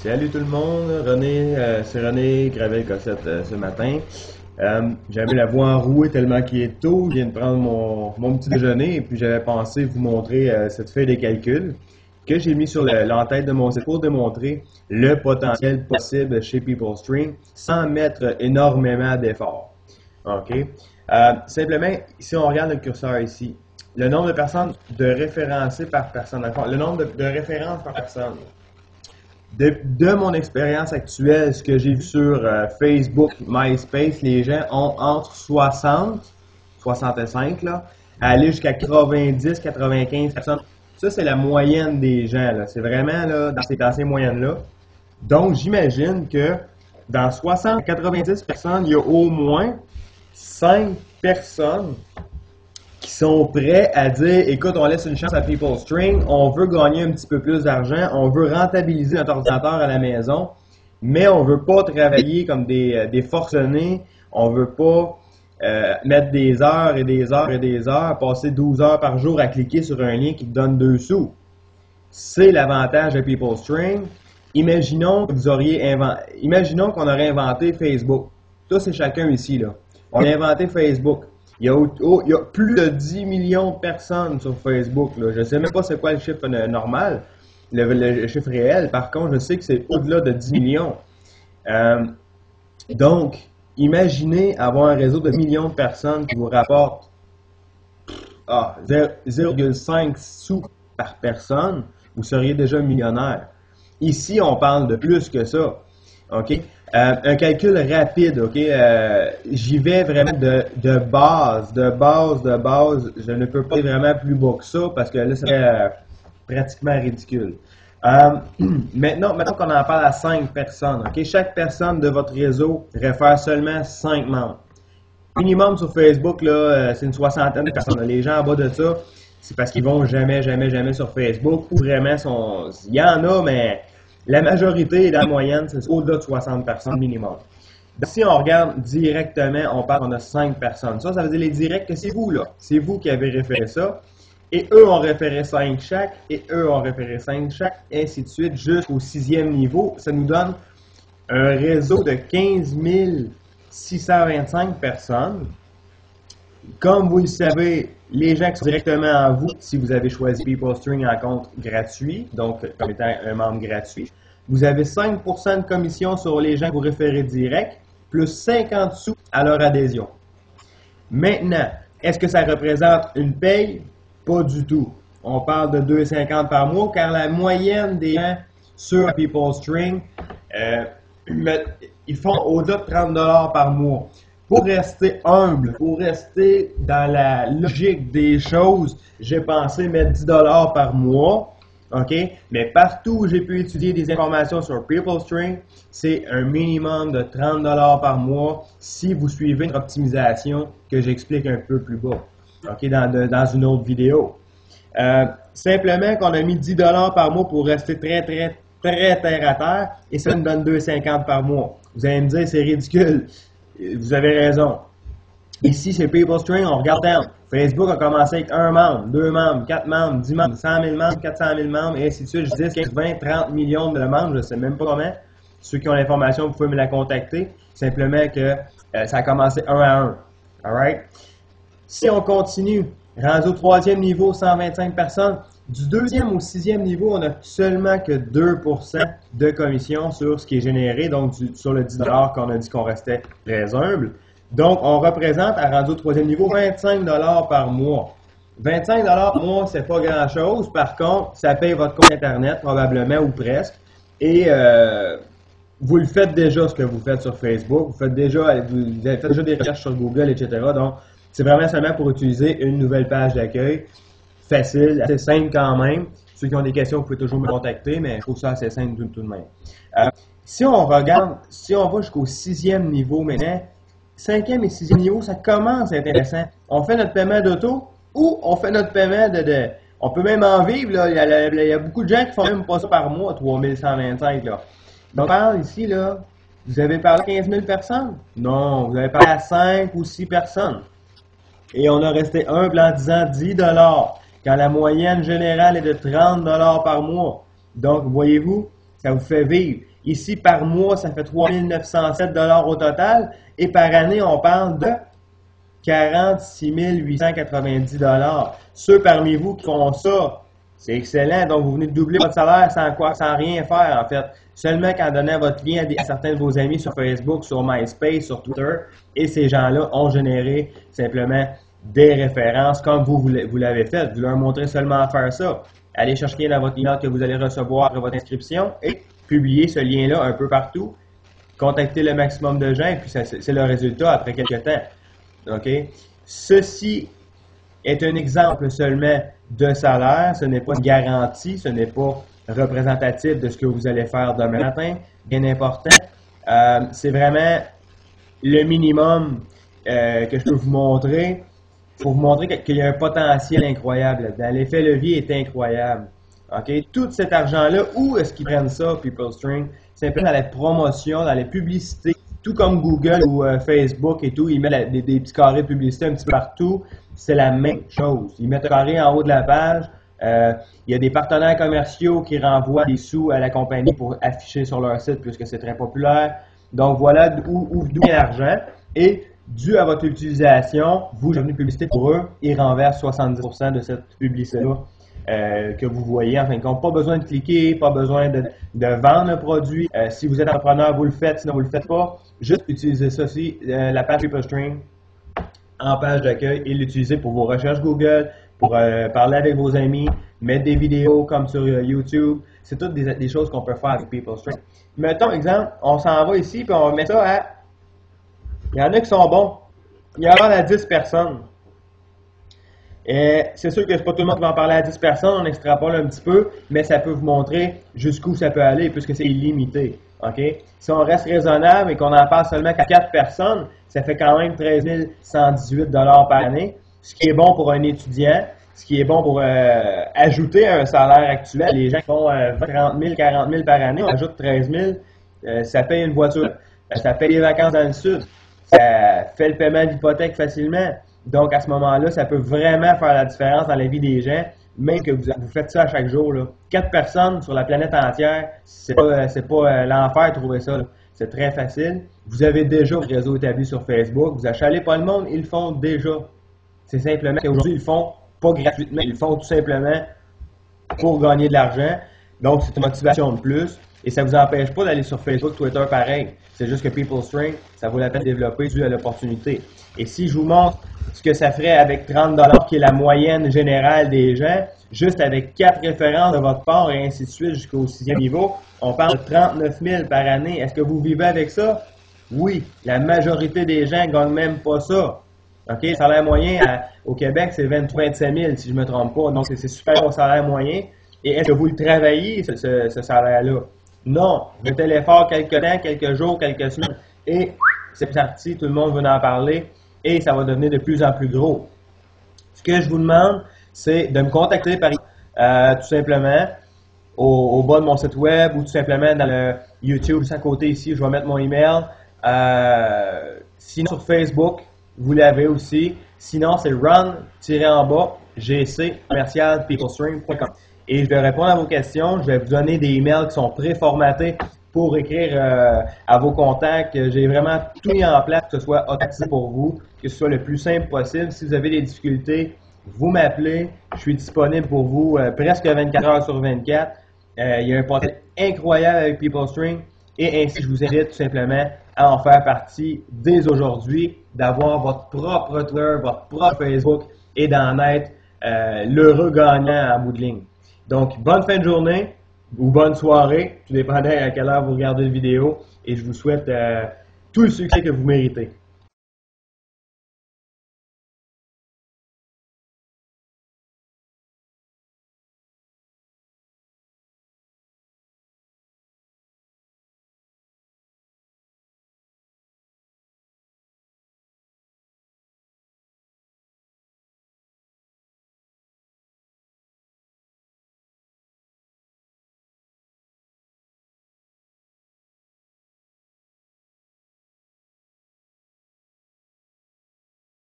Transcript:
Salut tout le monde, c'est René Gravel-Cossette ce matin. J'avais la voix enrouée tellement qu'il est tôt, je viens de prendre mon petit déjeuner et puis j'avais pensé vous montrer cette feuille de calcul que j'ai mis sur l'entête de mon site pour démontrer le potentiel possible chez PeopleString sans mettre énormément d'efforts. OK? Simplement, si on regarde le curseur ici, le nombre de personnes de référencées par personne, le nombre de références par personne. De mon expérience actuelle, ce que j'ai vu sur Facebook, MySpace, les gens ont entre 60, 65 là, à aller jusqu'à 90, 95 personnes. Ça, c'est la moyenne des gens. C'est vraiment là, dans ces moyennes-là. Donc, j'imagine que dans 60 à 90 personnes, il y a au moins 5 personnes qui sont prêts à dire, écoute, on laisse une chance à PeopleString, on veut gagner un petit peu plus d'argent, on veut rentabiliser notre ordinateur à la maison, mais on veut pas travailler comme des forcenés, on veut pas mettre des heures et des heures et des heures, passer 12 heures par jour à cliquer sur un lien qui te donne 2 sous. C'est l'avantage de PeopleString. Imaginons qu'on aurait inventé Facebook. Tous et chacun ici, là. On a inventé Facebook. Il y a plus de 10 millions de personnes sur Facebook. Là. Je ne sais même pas c'est quoi le chiffre normal, le chiffre réel. Par contre, je sais que c'est au-delà de 10 millions. Donc, imaginez avoir un réseau de millions de personnes qui vous rapportent 0,5 sous par personne. Vous seriez déjà millionnaire. Ici, on parle de plus que ça. OK? Un calcul rapide, OK? J'y vais vraiment de base. Je ne peux pas aller vraiment plus bas que ça parce que là, ça serait pratiquement ridicule. Maintenant qu'on en parle à 5 personnes, OK? Chaque personne de votre réseau réfère seulement 5 membres. Minimum sur Facebook, là, c'est une soixantaine de personnes. Les gens en bas de ça, c'est parce qu'ils vont jamais sur Facebook ou vraiment il y en a, mais la majorité, la moyenne, c'est au-delà de 60 personnes minimum. Donc, si on regarde directement, on a 5 personnes. Ça veut dire les directs que c'est vous, là. C'est vous qui avez référé ça. Et eux ont référé 5 chaque, et eux ont référé 5 chaque, et ainsi de suite, jusqu'au 6e niveau. Ça nous donne un réseau de 15 625 personnes. Comme vous le savez, les gens qui sont directement à vous, si vous avez choisi PeopleString en compte gratuit, donc comme étant un membre gratuit, vous avez 5% de commission sur les gens que vous référez direct, plus 50 sous à leur adhésion. Maintenant, est-ce que ça représente une paye? Pas du tout. On parle de 2,50 par mois, car la moyenne des gens sur PeopleString, ils font au-delà de 30 $ par mois. Pour rester humble, pour rester dans la logique des choses, j'ai pensé mettre 10 $ par mois, OK? Mais partout où j'ai pu étudier des informations sur PeopleString, c'est un minimum de 30 $ par mois si vous suivez une optimisation que j'explique un peu plus bas, OK? Dans une autre vidéo. Simplement qu'on a mis 10 $ par mois pour rester très terre à terre et ça nous donne 2,50 par mois. Vous allez me dire, c'est ridicule. Vous avez raison. Ici, c'est PeopleString, on regarde down. Facebook a commencé avec 1 membre, 2 membres, 4 membres, 10 membres, 100 000 membres, 400 000 membres, et ainsi de suite. 10, 15, 20, 30 millions de membres, je ne sais même pas comment. Ceux qui ont l'information, vous pouvez me la contacter. Simplement que ça a commencé 1 à 1. Alright? Si on continue, rendu au 3e niveau, 125 personnes. Du 2e au 6e niveau, on n'a seulement que 2% de commission sur ce qui est généré, donc sur le 10 $ qu'on a dit qu'on restait très humble. Donc, on représente, à rendu au 3e niveau, 25 $ par mois. 25 $ par mois, c'est pas grand-chose. Par contre, ça paye votre compte Internet, probablement, ou presque. Et vous le faites déjà, ce que vous faites sur Facebook. Vous avez fait déjà des recherches sur Google, etc. Donc, c'est vraiment seulement pour utiliser une nouvelle page d'accueil. Facile, assez simple quand même. Ceux qui ont des questions, vous pouvez toujours me contacter, mais je trouve ça assez simple tout de même. Si on regarde, si on va jusqu'au 6e niveau maintenant, 5e et 6e niveau, ça commence à être intéressant. On fait notre paiement d'auto ou on fait notre paiement on peut même en vivre, là. Il y a beaucoup de gens qui font même pas ça par mois, 3125, là. Donc, on parle ici, là, vous avez parlé à 15 000 personnes? Non, vous avez parlé à 5 ou 6 personnes. Et on a resté humble en disant 10 $, quand la moyenne générale est de 30 $ par mois. Donc, voyez-vous, Ça vous fait vivre. Ici, par mois, ça fait 3 907 $ au total. Et par année, on parle de 46 890 $. Ceux parmi vous qui font ça, c'est excellent. Donc, vous venez de doubler votre salaire sans rien faire, en fait. Seulement qu'en donnant votre lien à certains de vos amis sur Facebook, sur MySpace, sur Twitter. Et ces gens-là ont généré simplement des références comme vous l'avez fait. Vous leur montrez seulement à faire ça. Allez chercher dans votre email que vous allez recevoir après votre inscription et publier ce lien-là un peu partout. Contactez le maximum de gens et puis c'est le résultat après quelques temps. OK? Ceci est un exemple seulement de salaire. Ce n'est pas une garantie, ce n'est pas représentatif de ce que vous allez faire demain matin. Bien important. C'est vraiment le minimum que je peux vous montrer pour vous montrer qu'il y a un potentiel incroyable là-dedans. L'effet levier est incroyable. OK? Tout cet argent-là, où est-ce qu'ils prennent ça, PeopleString? Simplement dans la promotion, dans les publicités. Tout comme Google ou Facebook et tout, ils mettent des petits carrés de publicité un petit peu partout. C'est la même chose. Ils mettent un carré en haut de la page. Il y a des partenaires commerciaux qui renvoient des sous à la compagnie pour afficher sur leur site puisque c'est très populaire. Donc voilà d'où vient l'argent. Et dû à votre utilisation, vous devenez publicité pour eux, ils renversent 70% de cette publicité-là que vous voyez. En fin de compte, pas besoin de cliquer, pas besoin de vendre le produit. Si vous êtes entrepreneur, vous le faites, sinon vous le faites pas. Juste utilisez ça aussi, la page PeopleString en page d'accueil et l'utiliser pour vos recherches Google, pour parler avec vos amis, mettre des vidéos comme sur YouTube. C'est toutes des choses qu'on peut faire avec PeopleString. Mettons, exemple, on s'en va ici puis on met ça à... Il y en a qui sont bons. Il y en a à 10 personnes. C'est sûr que c'est pas tout le monde qui va en parler à 10 personnes, on extrapole un petit peu, mais ça peut vous montrer jusqu'où ça peut aller puisque c'est illimité. OK? Si on reste raisonnable et qu'on en parle seulement qu'à 4 personnes, ça fait quand même 13 118 $ par année, ce qui est bon pour un étudiant, ce qui est bon pour ajouter un salaire actuel. Les gens qui font 30 000, 40 000 par année, on ajoute 13 000, ça paye une voiture, ça paye les vacances dans le sud, ça fait le paiement d'hypothèque facilement. Donc, à ce moment-là, ça peut vraiment faire la différence dans la vie des gens, même que vous faites ça à chaque jour. Là. 4 personnes sur la planète entière, c'est pas l'enfer de trouver ça. C'est très facile. Vous avez déjà votre réseau établi sur Facebook. Vous achalez pas le monde, ils le font déjà. C'est simplement qu'aujourd'hui, ils le font pas gratuitement. Ils le font tout simplement pour gagner de l'argent. Donc, c'est une motivation de plus. Et ça ne vous empêche pas d'aller sur Facebook, Twitter, pareil. C'est juste que PeopleString, ça vaut la peine de développer dû à l'opportunité. Et si je vous montre ce que ça ferait avec 30 $, qui est la moyenne générale des gens, juste avec 4 références de votre part et ainsi de suite jusqu'au 6e niveau, on parle de 39 000 par année. Est-ce que vous vivez avec ça? Oui. La majorité des gens ne gagnent même pas ça. OK? Le salaire moyen au Québec, c'est 25 000 si je ne me trompe pas. Donc, c'est super au salaire moyen. Et est-ce que vous le travaillez, ce salaire-là? Non. Vous mettez l'effort quelques temps, quelques jours, quelques semaines. Et c'est parti, tout le monde veut en parler. Et ça va devenir de plus en plus gros. Ce que je vous demande, c'est de me contacter par tout simplement au bas de mon site web ou tout simplement dans le YouTube juste à côté ici, je vais mettre mon email. Sinon sur Facebook, vous l'avez aussi. Sinon, c'est run-en-bas gc@peoplestring.com. Et je vais répondre à vos questions. Je vais vous donner des emails qui sont préformatés pour écrire à vos contacts. J'ai vraiment tout mis en place pour que ce soit automatisé pour vous, que ce soit le plus simple possible. Si vous avez des difficultés, vous m'appelez. Je suis disponible pour vous presque 24 heures sur 24. Il y a un potentiel incroyable avec PeopleString et ainsi je vous invite tout simplement à en faire partie dès aujourd'hui, d'avoir votre propre Twitter, votre propre Facebook et d'en être l'heureux gagnant en bout de ligne. Donc, bonne fin de journée ou bonne soirée, tout dépendant à quelle heure vous regardez la vidéo et je vous souhaite tout le succès que vous méritez.